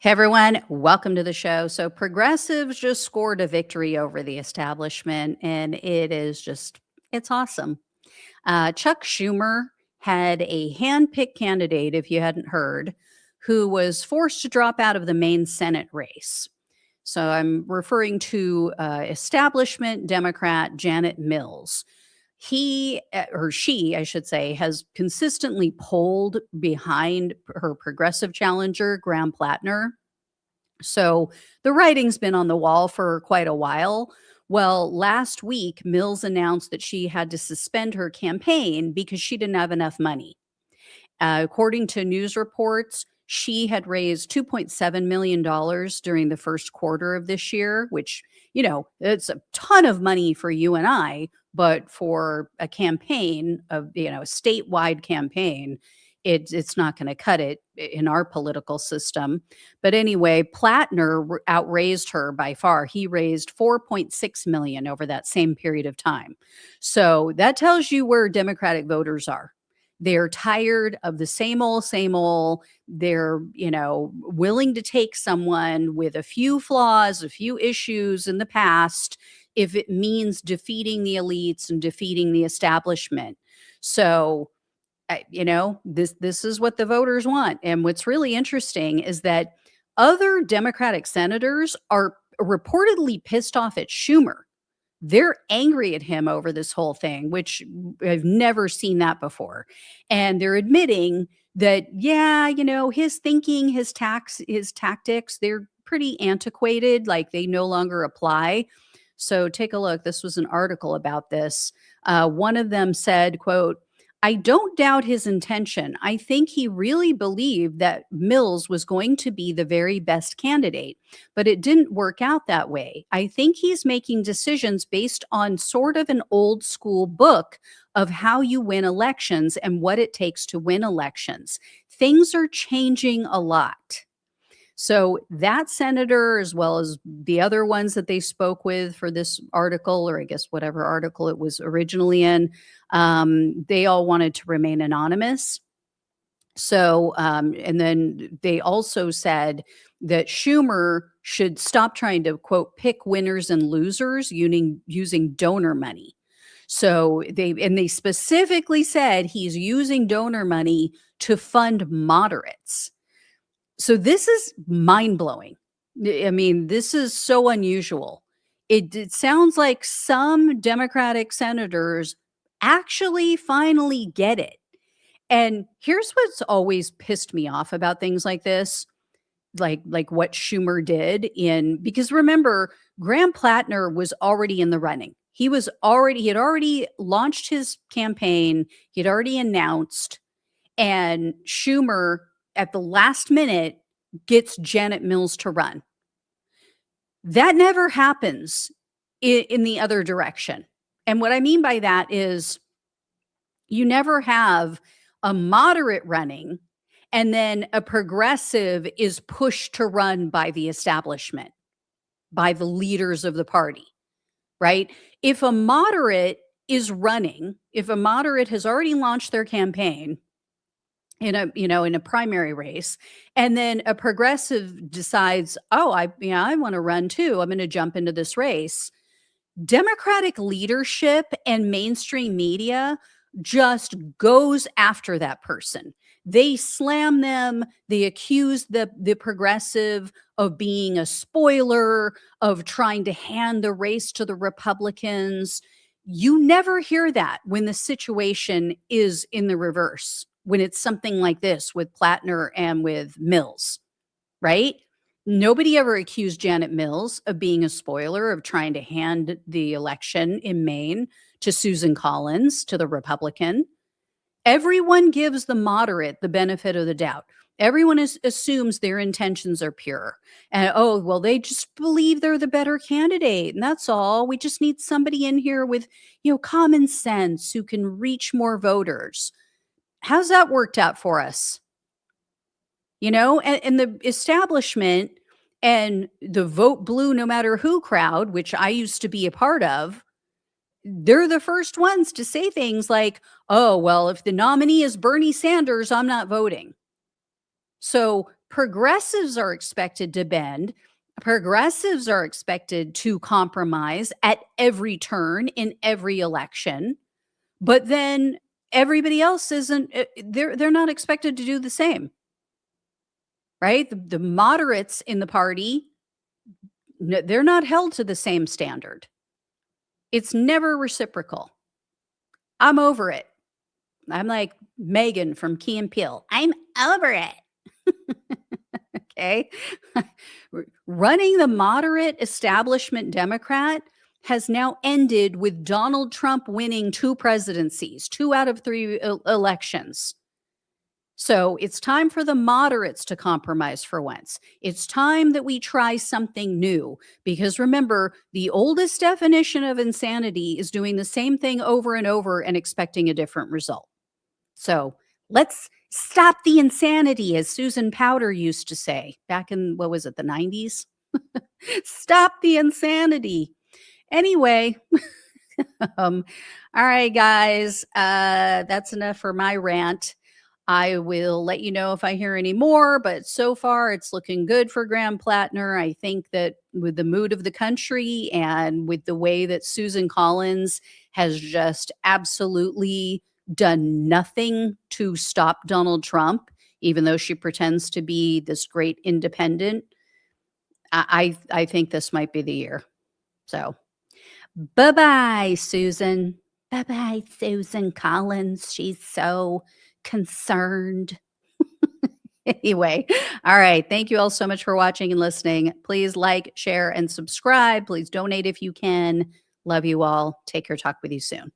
Hey everyone, welcome to the show. So, progressives just scored a victory over the establishment, and it's awesome. Chuck Schumer had a hand-picked candidate, if you hadn't heard, who was forced to drop out of the main Senate race. So, I'm referring to establishment Democrat Janet Mills. Or she, I should say, has consistently polled behind her progressive challenger, Graham Plattner. So the writing's been on the wall for quite a while. Well, last week, Mills announced that she had to suspend her campaign because she didn't have enough money. According to news reports, she had raised $2.7 million during the first quarter of this year, which, it's a ton of money for you and I, but for a campaign a statewide campaign, it's not going to cut it in our political system. But anyway, Plattner outraised her by far. He raised 4.6 million over that same period of time. So that tells you where Democratic voters are. They're tired of the same old, same old. They're, willing to take someone with a few flaws, a few issues in the past, if it means defeating the elites and defeating the establishment. So, this is what the voters want. And what's really interesting is that other Democratic senators are reportedly pissed off at Schumer. They're angry at him over this whole thing, which I've never seen that before. And they're admitting that, yeah, his thinking, his tactics, they're pretty antiquated, like they no longer apply. So take a look. This was an article about this. One of them said, quote, "I don't doubt his intention. I think he really believed that Mills was going to be the very best candidate, but it didn't work out that way. I think he's making decisions based on sort of an old school book of how you win elections and what it takes to win elections. Things are changing a lot." So that senator, as well as the other ones that they spoke with for this article, or I guess whatever article it was originally in, they all wanted to remain anonymous. So, and then they also said that Schumer should stop trying to, quote, pick winners and losers using donor money. So they specifically said he's using donor money to fund moderates. So this is mind-blowing. I mean, this is so unusual. It sounds like some Democratic senators actually finally get it. And here's what's always pissed me off about things like this, like what Schumer did because remember, Graham Plattner was already in the running. He had already launched his campaign, he'd already announced, and Schumer at the last minute gets Janet Mills to run. That never happens in the other direction. And what I mean by that is you never have a moderate running and then a progressive is pushed to run by the establishment, by the leaders of the party, right? If a moderate is running, if a moderate has already launched their campaign in a primary race, and then a progressive decides, oh, I want to run too, I'm going to jump into this race. Democratic leadership and mainstream media just goes after that person. They slam them, they accuse the progressive of being a spoiler, of trying to hand the race to the Republicans. You never hear that when the situation is in the reverse, when it's something like this with Plattner and with Mills, right? Nobody ever accused Janet Mills of being a spoiler, of trying to hand the election in Maine to Susan Collins, to the Republican. Everyone gives the moderate the benefit of the doubt. Everyone assumes their intentions are pure. And, oh, well, they just believe they're the better candidate. And that's all. We just need somebody in here with, common sense who can reach more voters. How's that worked out for us? And the establishment and the vote blue no matter who crowd, which I used to be a part of, they're the first ones to say things like, oh, well, if the nominee is Bernie Sanders, I'm not voting. So Progressives are expected to bend. Progressives are expected to compromise at every turn in every election. But then everybody else isn't, they're not expected to do the same, right? The moderates in the party, they're not held to the same standard. It's never reciprocal. I'm over it. I'm like Megan from Key and Peele. I'm over it. Okay. Running the moderate establishment Democrat has now ended with Donald Trump winning 2 presidencies, 2 out of 3 elections. So it's time for the moderates to compromise for once. It's time that we try something new, because remember, the oldest definition of insanity is doing the same thing over and over and expecting a different result. So let's stop the insanity, as Susan Powter used to say back in, what was it, the 90s? Stop the insanity. Anyway, all right, guys, that's enough for my rant. I will let you know if I hear any more, but so far it's looking good for Graham Plattner. I think that with the mood of the country and with the way that Susan Collins has just absolutely done nothing to stop Donald Trump, even though she pretends to be this great independent, I think this might be the year. So bye-bye, Susan. Bye-bye, Susan Collins. She's so concerned. Anyway, all right. Thank you all so much for watching and listening. Please like, share, and subscribe. Please donate if you can. Love you all. Take care. Talk with you soon.